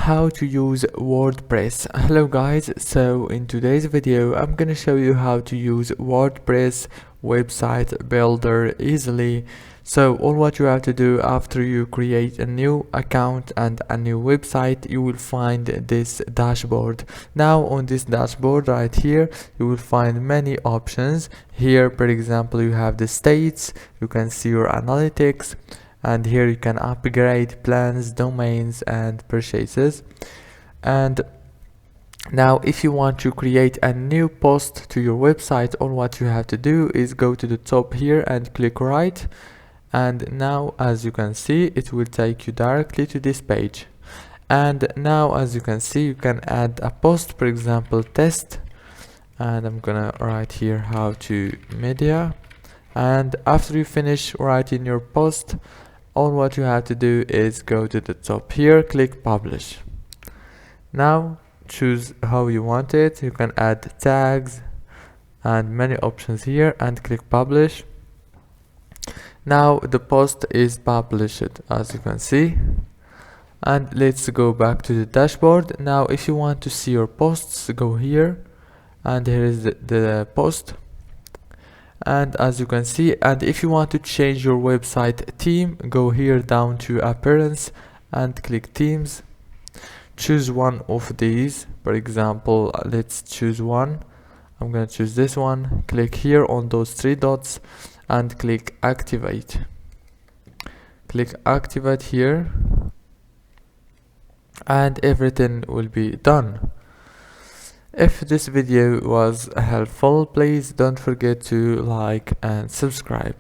how to use WordPress. Hello guys, so in today's video I'm gonna show you how to use WordPress website builder easily. So all what you have to do after you create a new account and a new website, you will find this dashboard. Now on this dashboard right here you will find many options. Here for example you have the states, you can see your analytics, and here you can upgrade plans, domains and purchases. And now if you want to create a new post to your website, all what you have to do is go to the top here and click right, and now as you can see it will take you directly to this page. And now as you can see you can add a post, for example test, and I'm gonna write here how to media. And after you finish writing your post, all what you have to do is go to the top here, click publish. Now choose how you want it. You can add tags and many options here and click publish. Now the post is published as you can see. And let's go back to the dashboard. Now if you want to see your posts, go here, and here is the post. And as you can see, and if you want to change your website theme, go here down to appearance and click themes. Choose one of these, for example let's choose one. I'm gonna choose this one. Click here on those three dots and click activate. Click activate here and everything will be done. If this video was helpful, please don't forget to like and subscribe.